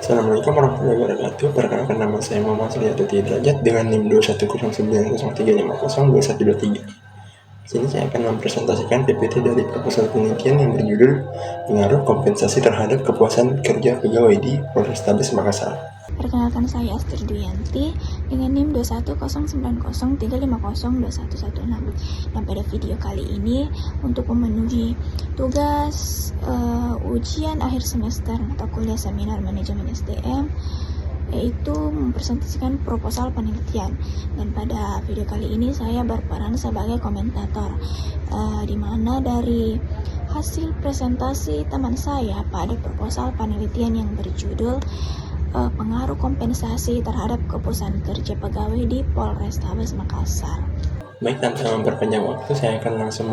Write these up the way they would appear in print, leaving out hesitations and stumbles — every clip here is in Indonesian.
Assalamualaikum warahmatullahi wabarakatuh. Perkenalkan, nama saya Muhammad Suryati Derajat dengan NIM 2109030312123. Di sini saya akan mempresentasikan PPT dari proposal penelitian yang berjudul Pengaruh Kompensasi Terhadap Kepuasan Kerja Pegawai di Polrestabes Makassar. Perkenalkan, saya Astri Duyanti dengan NIM 2109035021116. Dan pada video kali ini untuk memenuhi tugas ujian akhir semester mata kuliah seminar manajemen SDM, yaitu mempresentasikan proposal penelitian. Dan pada video kali ini saya berperan sebagai komentator, di mana dari hasil presentasi teman saya pada proposal penelitian yang berjudul pengaruh kompensasi terhadap kepuasan kerja pegawai di Polrestabes Makassar. Baik, tanpa memperpanjang waktu, saya akan langsung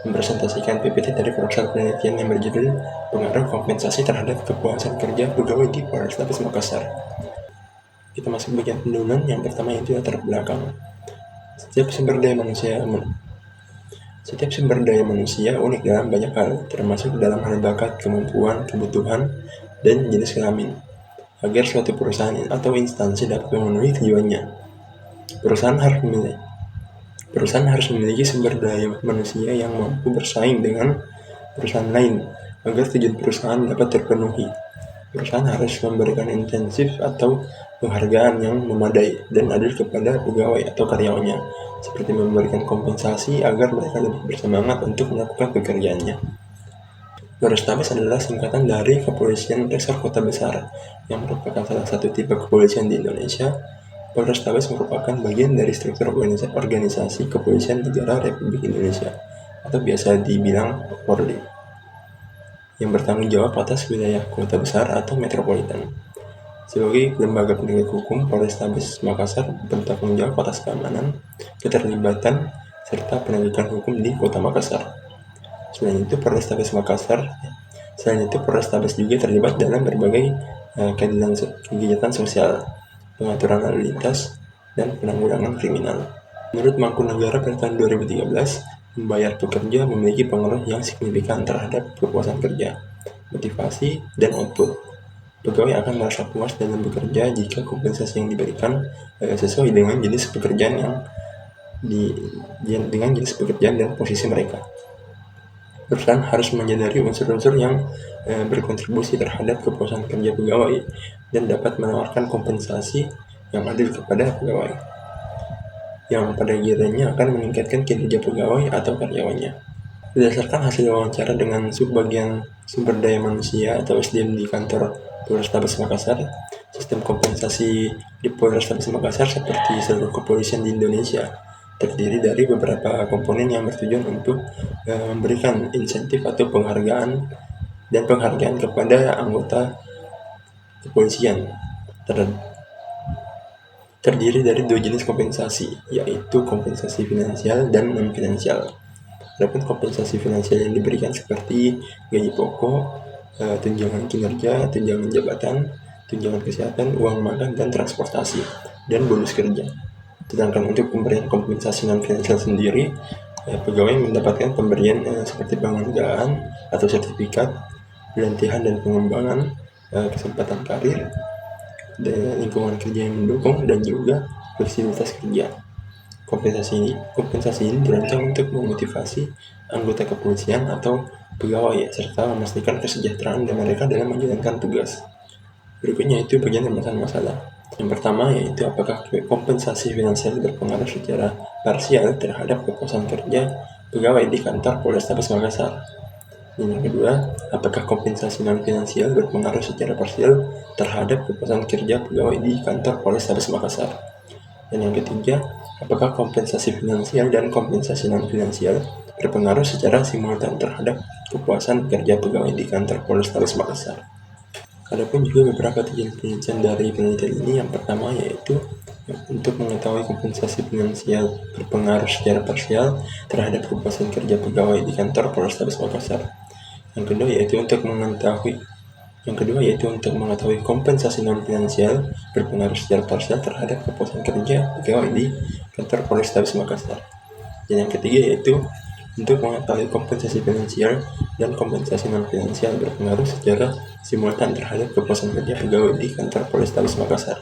mempresentasikan PPT dari proposal penelitian yang berjudul Pengaruh Kompensasi Terhadap Kepuasan Kerja Pegawai di Polrestabes Makassar. Kita masuk bagian pendahuluan. Yang pertama yaitu latar belakang. Setiap sumber daya manusia unik dalam banyak hal, termasuk dalam hal bakat, kemampuan, kebutuhan, dan jenis kelamin. Agar suatu perusahaan atau instansi dapat memenuhi tujuannya, perusahaan harus memiliki sumber daya manusia yang mampu bersaing dengan perusahaan lain. Agar tujuan perusahaan dapat terpenuhi, perusahaan harus memberikan insentif atau penghargaan yang memadai dan adil kepada pegawai atau karyawannya, seperti memberikan kompensasi agar mereka lebih bersemangat untuk melakukan pekerjaannya. Polrestabes adalah singkatan dari Kepolisian Resor Kota Besar, yang merupakan salah satu tipe kepolisian di Indonesia. Polrestabes merupakan bagian dari struktur organisasi Kepolisian Negara Republik Indonesia, atau biasa dibilang Polri, yang bertanggung jawab atas wilayah kota besar atau metropolitan. Sebagai lembaga penegak hukum, Polrestabes Makassar bertanggung jawab atas keamanan, keterlibatan, serta penegakan hukum di Kota Makassar. Selain itu, Polrestabes juga terlibat dalam berbagai kegiatan sosial, pengaturan lalu lintas, dan penanggulangan kriminal. Menurut Mangkunegara pada tahun 2013, membayar pekerja memiliki pengaruh yang signifikan terhadap kepuasan kerja, motivasi, dan output. Pegawai akan merasa puas dalam bekerja jika kompensasi yang diberikan sesuai dengan jenis pekerjaan dan posisi mereka. Perusahaan harus menyadari unsur-unsur yang berkontribusi terhadap kepuasan kerja pegawai dan dapat menawarkan kompensasi yang adil kepada pegawai, yang pada akhirnya akan meningkatkan kinerja pegawai atau karyawannya. Berdasarkan hasil wawancara dengan subbagian sumber daya manusia atau SDM di kantor Polrestabes Makassar, sistem kompensasi di Polrestabes Makassar seperti seluruh kepolisian di Indonesia terdiri dari beberapa komponen yang bertujuan untuk memberikan insentif atau penghargaan kepada anggota kepolisian. Terdiri dari dua jenis kompensasi, yaitu kompensasi finansial dan non-finansial. Adapun kompensasi finansial yang diberikan seperti gaji pokok, tunjangan kinerja, tunjangan jabatan, tunjangan kesehatan, uang makan dan transportasi, dan bonus kerja. Sedangkan untuk pemberian kompensasi non-finansial sendiri, pegawai mendapatkan pemberian seperti penghargaan atau sertifikat, pelatihan dan pengembangan, kesempatan karir, dan lingkungan kerja yang mendukung, dan juga fleksibilitas kerja. Kompensasi ini dirancang untuk memotivasi anggota kepolisian atau pegawai serta memastikan kesejahteraan mereka dalam menjalankan tugas. Berikutnya itu bagian masalah. Yang pertama yaitu apakah kompensasi finansial berpengaruh secara parsial terhadap kepuasan kerja pegawai di kantor Polrestabes Makassar. Dan yang kedua, apakah kompensasi non-finansial berpengaruh secara parsial terhadap kepuasan kerja pegawai di kantor Polrestabes Makassar. Dan yang ketiga, apakah kompensasi finansial dan kompensasi non-finansial berpengaruh secara simultan terhadap kepuasan kerja pegawai di kantor Polrestabes Makassar. Adapun juga beberapa tujuan penelitian dari penelitian ini. Yang pertama yaitu untuk mengetahui kompensasi finansial berpengaruh secara parsial terhadap kepuasan kerja pegawai di kantor Polrestabes Makassar. Yang kedua yaitu untuk mengetahui kompensasi non finansial berpengaruh secara parsial terhadap kepuasan kerja pegawai di kantor Polrestabes Makassar. Dan yang ketiga yaitu untuk mengetahui kompensasi finansial dan kompensasi non-finansial berpengaruh secara simultan terhadap kepuasan kerja pegawai di kantor Polrestabes Makassar.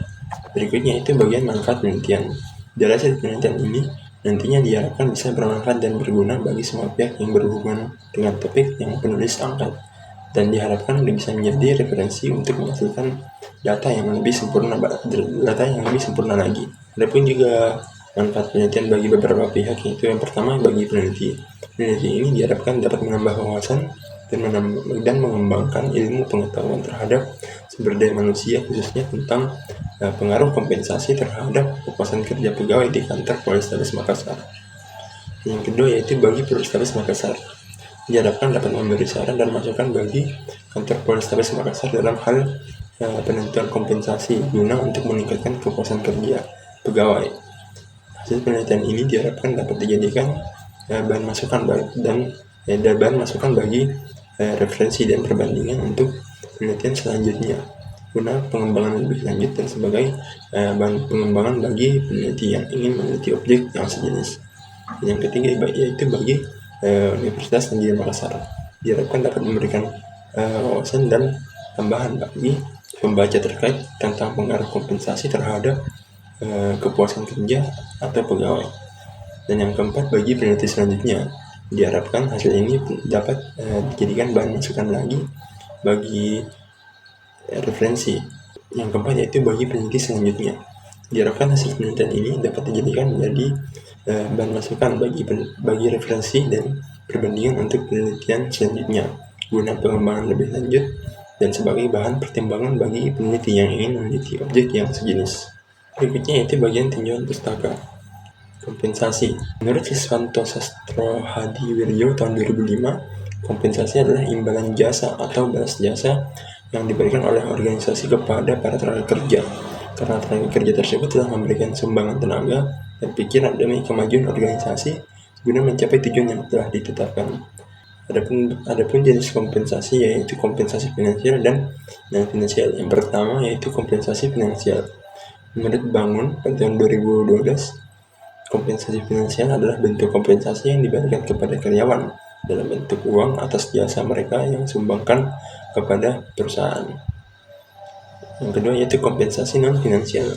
Berikutnya itu bagian manfaat penelitian. Dari hasil penelitian ini, nantinya diharapkan bisa bermanfaat dan berguna bagi semua pihak yang berhubungan dengan topik yang penulis angkat, dan diharapkan bisa menjadi referensi untuk menghasilkan data yang lebih sempurna lagi. Adapun juga manfaat penelitian bagi beberapa pihak, yaitu yang pertama bagi peneliti. Peneliti ini diharapkan dapat menambah wawasan dan mengembangkan ilmu pengetahuan terhadap sumber daya manusia, khususnya tentang pengaruh kompensasi terhadap kepuasan kerja pegawai di kantor Polrestabes Makassar. Yang kedua yaitu bagi Polrestabes Makassar, diharapkan dapat memberi saran dan masukan bagi kantor Polrestabes Makassar dalam hal penentuan kompensasi guna untuk meningkatkan kepuasan kerja pegawai. Hasil penelitian ini diharapkan dapat dijadikan bahan masukan bagi referensi dan perbandingan untuk penelitian selanjutnya guna pengembangan lebih lanjut dan sebagai bahan pengembangan bagi peneliti yang ingin meneliti objek yang sejenis. Yang ketiga yaitu bagi Universitas Negeri Makassar, diharapkan dapat memberikan wawasan dan tambahan bagi pembaca terkait tentang pengaruh kompensasi terhadap kepuasan kerja atau pegawai. Dan yang keempat bagi peneliti selanjutnya, diharapkan hasil ini dapat dijadikan bahan masukan lagi bagi referensi. Yang keempat yaitu bagi peneliti selanjutnya, diharapkan hasil penelitian ini dapat dijadikan menjadi bahan masukan bagi referensi dan perbandingan untuk penelitian selanjutnya guna pengembangan lebih lanjut dan sebagai bahan pertimbangan bagi peneliti yang ingin meneliti objek yang sejenis. Berikutnya yaitu bagian tinjauan pustaka. Kompensasi. Menurut Siswanto Sastro Hadiwiryo tahun 2005, kompensasi adalah imbalan jasa atau balas jasa yang diberikan oleh organisasi kepada para tenaga kerja, karena tenaga kerja tersebut telah memberikan sumbangan tenaga dan pikiran demi kemajuan organisasi guna mencapai tujuan yang telah ditetapkan. Adapun jenis kompensasi yaitu kompensasi finansial dan non-finansial. Yang pertama yaitu kompensasi finansial. Menurut Bangun pada tahun 2012, kompensasi finansial adalah bentuk kompensasi yang diberikan kepada karyawan dalam bentuk uang atas jasa mereka yang sumbangkan kepada perusahaan. Yang kedua yaitu kompensasi non-finansial.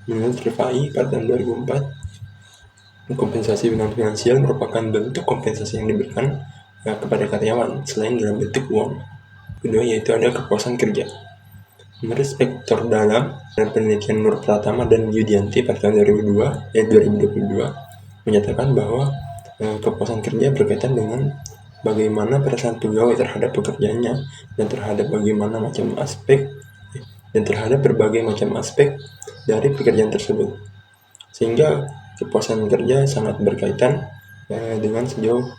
Menurut Rifai pada tahun 2004, kompensasi non-finansial merupakan bentuk kompensasi yang diberikan kepada karyawan selain dalam bentuk uang. Kedua yaitu ada kepuasan kerja. Menurut Spektor Dalam dan penelitian Nur Pratama dan Yudianti pada tahun 2022 menyatakan bahwa kepuasan kerja berkaitan dengan bagaimana perasaan pegawai terhadap pekerjaannya dan terhadap berbagai macam aspek dari pekerjaan tersebut, sehingga kepuasan kerja sangat berkaitan dengan sejauh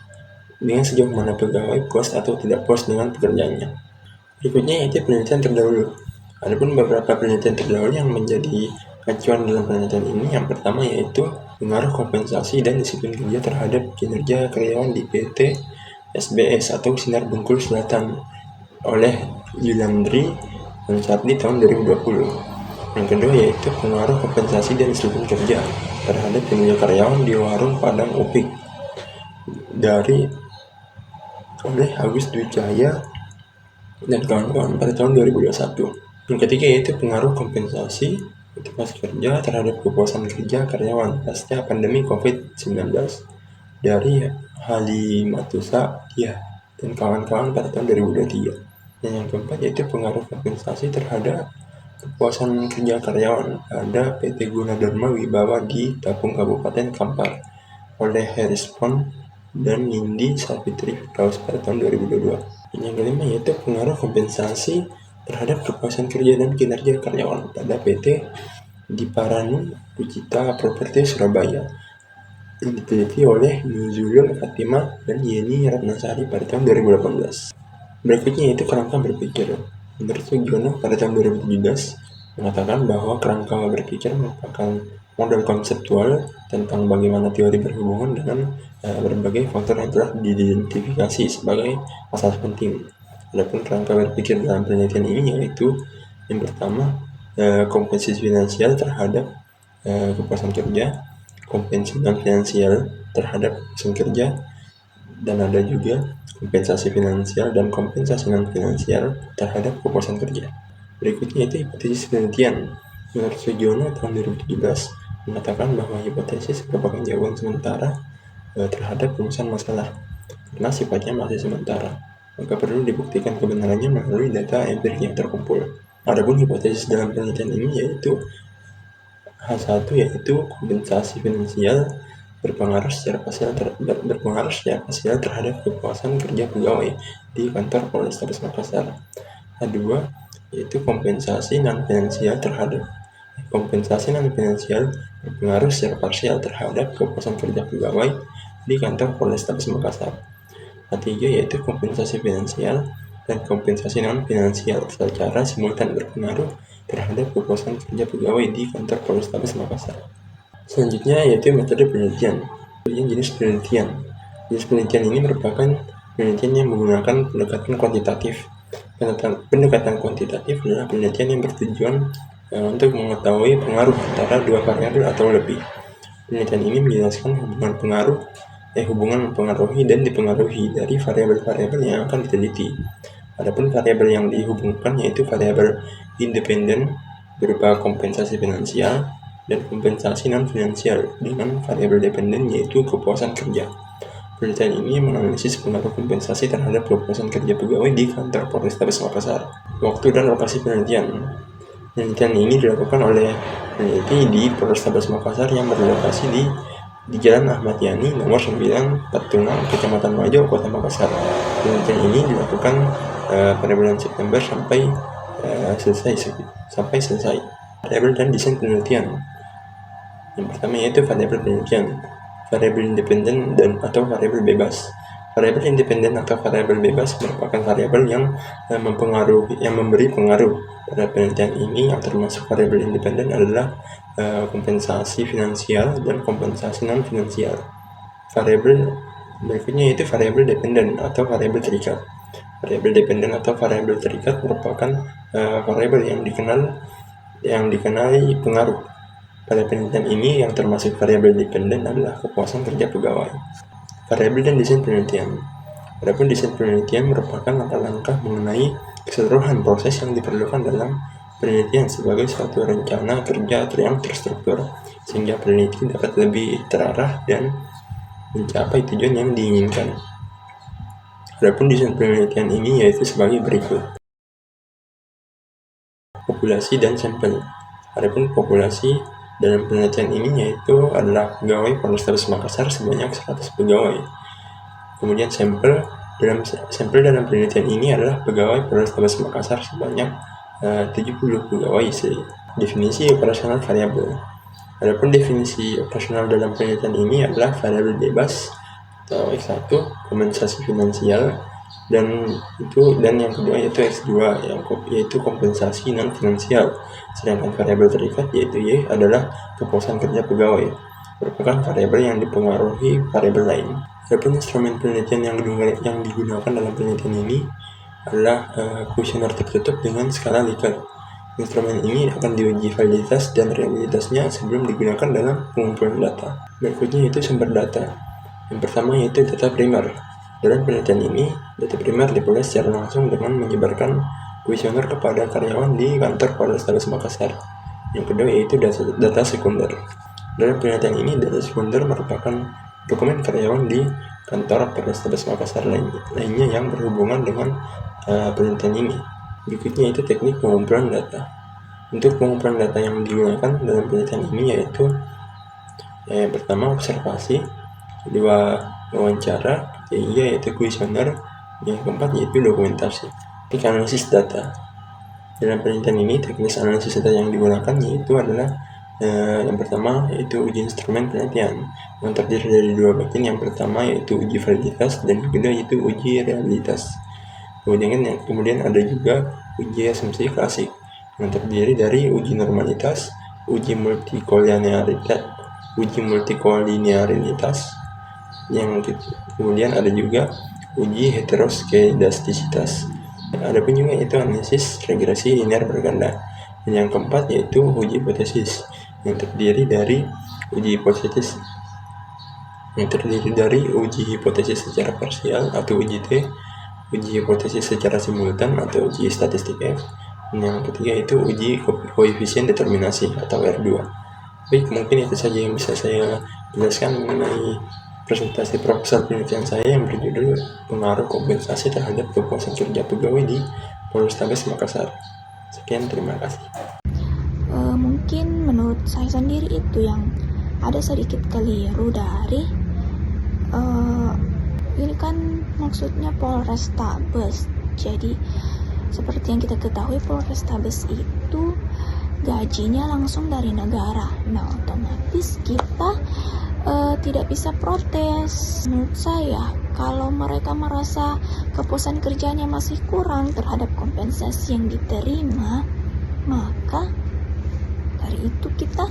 mana pegawai puas atau tidak puas dengan pekerjaannya. Berikutnya yaitu penelitian terdahulu. Adapun beberapa penelitian terdahulu yang menjadi acuan dalam penelitian ini, yang pertama yaitu pengaruh kompensasi dan disiplin kerja terhadap kinerja karyawan di PT SBS atau Sinar Bengkulu Selatan oleh Yulandri dan Sardi tahun 2020. Yang kedua yaitu pengaruh kompensasi dan disiplin kerja terhadap kinerja karyawan di Warung Padang Upik oleh Agus Dwi Cahya dan kawan-kawan pada tahun 2021. Yang ketiga yaitu pengaruh kompensasi motivasi kerja terhadap kepuasan kerja karyawan pasca pandemi COVID-19 dari Halimatusa dan kawan-kawan pada tahun 2023. Dan yang keempat yaitu pengaruh kompensasi terhadap kepuasan kerja karyawan pada PT Gunadarma Wibawa di Tapung Kabupaten Kampar oleh Harrison dan Nindi Savitri Firdaus pada tahun 2022. Dan yang kelima yaitu pengaruh kompensasi terhadap kepuasan kerja dan kinerja karyawan pada PT Diparanu Pucita Properti Surabaya yang diteliti oleh Nuzulul Fatimah dan Yeni Ratnasari pada tahun 2018. Berikutnya yaitu kerangka berpikir. Menurut Sugiono pada tahun 2017 mengatakan bahwa kerangka berpikir merupakan model konseptual tentang bagaimana teori berhubungan dengan berbagai faktor yang telah diidentifikasi sebagai asas penting. Adapun kerangka berpikir dalam penelitian ini yaitu yang pertama kompensasi finansial terhadap kepuasan kerja, kompensasi non finansial terhadap kepuasan kerja, Dan ada juga kompensasi finansial dan kompensasi non-finansial terhadap kepuasan kerja. Berikutnya itu hipotesis penelitian. Menurut Sugiono tahun 2017 mengatakan bahwa hipotesis merupakan jawaban sementara terhadap rumusan masalah karena sifatnya masih sementara, maka perlu dibuktikan kebenarannya melalui data empirik yang terkumpul. Adapun hipotesis dalam penelitian ini yaitu H1 yaitu kompensasi finansial berpengaruh secara parsial terhadap kepuasan kerja pegawai di kantor Polrestabes Makassar. H2 yaitu kompensasi non finansial berpengaruh secara parsial terhadap kepuasan kerja pegawai di kantor Polrestabes Makassar. H3 yaitu kompensasi finansial dan kompensasi non finansial secara simultan berpengaruh terhadap kepuasan kerja pegawai di kantor Polrestabes Makassar. Selanjutnya yaitu metode penelitian. Jenis penelitian. Jenis penelitian ini merupakan penelitian yang menggunakan pendekatan kuantitatif. Pendekatan kuantitatif adalah penelitian yang bertujuan untuk mengetahui pengaruh antara dua variabel atau lebih. Penelitian ini menjelaskan hubungan mempengaruhi dan dipengaruhi dari variabel-variabel yang akan diteliti. Adapun variabel yang dihubungkan yaitu variabel independen berupa kompensasi finansial dan kompensasi non-finansial dengan variabel dependen yaitu kepuasan kerja. Penelitian ini menganalisis pengaruh kompensasi terhadap kepuasan kerja pegawai di kantor Polrestabes Makassar. Waktu dan lokasi penelitian. Penelitian ini dilakukan oleh peneliti di Polrestabes Makassar yang berlokasi di Jalan Ahmad Yani nomor 9 Patungan, Kecamatan Majo, Kota Makassar. Penelitian ini dilakukan pada bulan September sampai selesai. Variabel dan desain penelitian. Yang pertama yaitu variabel penelitian, variabel independen atau variabel bebas. Variabel independen atau variabel bebas merupakan variabel yang memberi pengaruh pada penelitian ini. Yang termasuk variabel independen adalah kompensasi finansial dan kompensasi non finansial. Variabel berikutnya yaitu variabel dependen atau variabel terikat. Variabel dependen atau variabel terikat merupakan variabel yang dikenali pengaruh. Pada penelitian ini yang termasuk variabel dependen adalah kepuasan kerja pegawai. Variabel dan desain penelitian. Adapun desain penelitian merupakan langkah-langkah mengenai keseluruhan proses yang diperlukan dalam penelitian sebagai suatu rencana kerja yang terstruktur sehingga peneliti dapat lebih terarah dan mencapai tujuan yang diinginkan. Adapun desain penelitian ini yaitu sebagai berikut. Populasi dan sampel. Adapun populasi dalam penelitian ini yaitu adalah pegawai Polrestabes Makassar sebanyak 100 pegawai. Kemudian sampel dalam penelitian ini adalah pegawai Polrestabes Makassar sebanyak 70 pegawai. Definisi operasional variabel. Adapun definisi operasional dalam penelitian ini adalah variabel bebas atau X1, kompensasi finansial, dan yang kedua yaitu X2 yaitu kompensasi non finansial. Sedangkan variabel terikat yaitu Y adalah kepuasan kerja pegawai, merupakan variabel yang dipengaruhi variabel lain. Adapun instrumen penelitian yang digunakan dalam penelitian ini adalah kuesioner tertutup dengan skala Likert. Instrumen ini akan diuji validitas dan reliabilitasnya sebelum digunakan dalam pengumpulan data. Berikutnya yaitu sumber data. Yang pertama yaitu data primer. Dalam penelitian ini, data primer diperoleh secara langsung dengan menyebarkan kuesioner kepada karyawan di kantor Polrestabes Makassar. Yang kedua yaitu data sekunder. Dalam penelitian ini, data sekunder merupakan dokumen karyawan di kantor Polrestabes Makassar lainnya yang berhubungan dengan penelitian ini. Berikutnya yaitu teknik pengumpulan data. Untuk pengumpulan data yang digunakan dalam penelitian ini yaitu yang pertama observasi, kedua wawancara, ketiga yaitu kuesioner, yang keempat yaitu dokumentasi. Teknik analisis data. Dalam penelitian ini teknis analisis data yang digunakan yaitu adalah yang pertama yaitu uji instrumen penelitian yang terdiri dari dua bagian. Yang pertama yaitu uji validitas dan yang kedua yaitu uji reliabilitas. Kemudian ada juga uji asumsi klasik yang terdiri dari uji normalitas, uji multikolinearitas, kemudian ada juga uji heteroskedastisitas. Adapun juga itu analisis regresi linear berganda. Dan yang keempat yaitu uji hipotesis yang terdiri dari uji hipotesis yang terdiri dari uji hipotesis secara parsial atau uji T, uji hipotesis secara simultan atau uji statistik F, dan yang ketiga itu uji koefisien determinasi atau R2. Baik, mungkin itu saja yang bisa saya jelaskan mengenai presentasi proposal penelitian saya yang berjudul pengaruh kompensasi terhadap kepuasan kerja pegawai di Polrestabes Makassar. Sekian, terima kasih. Mungkin menurut saya sendiri itu yang ada sedikit keliru dari ini kan maksudnya Polrestabes. Jadi seperti yang kita ketahui, Polrestabes itu gajinya langsung dari negara. Nah, otomatis kita tidak bisa protes. Menurut saya, kalau mereka merasa kepuasan kerjanya masih kurang terhadap kompensasi yang diterima, maka dari itu kita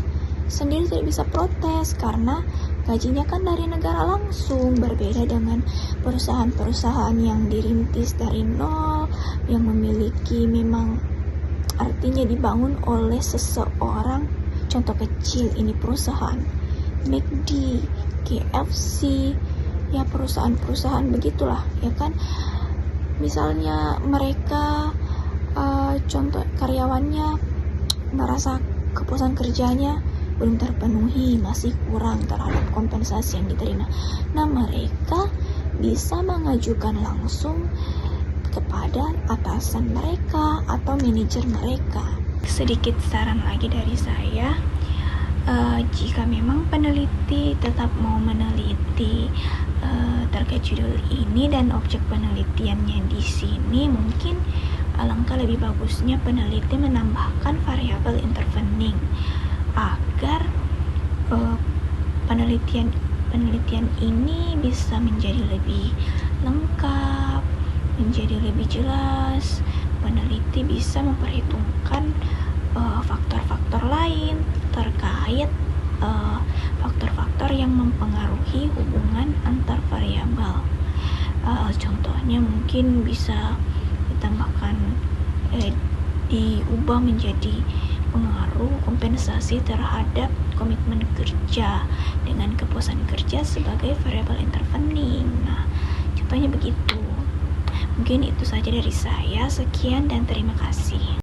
sendiri tidak bisa protes karena gajinya kan dari negara langsung, berbeda dengan perusahaan-perusahaan yang dirintis dari nol, yang memiliki memang artinya dibangun oleh seseorang. Contoh kecil ini perusahaan McD, KFC, ya perusahaan-perusahaan begitulah, ya kan. Misalnya mereka contoh karyawannya merasa kepuasan kerjanya belum terpenuhi, masih kurang terhadap kompensasi yang diterima. Nah, mereka bisa mengajukan langsung kepada atasan mereka atau manajer mereka. Sedikit saran lagi dari saya, jika memang peneliti tetap mau meneliti terkait judul ini dan objek penelitiannya di sini, mungkin alangkah lebih bagusnya peneliti menambahkan variabel intervening agar penelitian ini bisa menjadi lebih lengkap, menjadi lebih jelas. Peneliti bisa memperhitungkan faktor-faktor lain terkait faktor-faktor yang mempengaruhi hubungan antar variabel. Contohnya mungkin bisa ditambahkan diubah menjadi pengaruh kompensasi terhadap komitmen kerja dengan kepuasan kerja sebagai variabel intervening. Nah, contohnya begitu. Mungkin itu saja dari saya. Sekian dan terima kasih.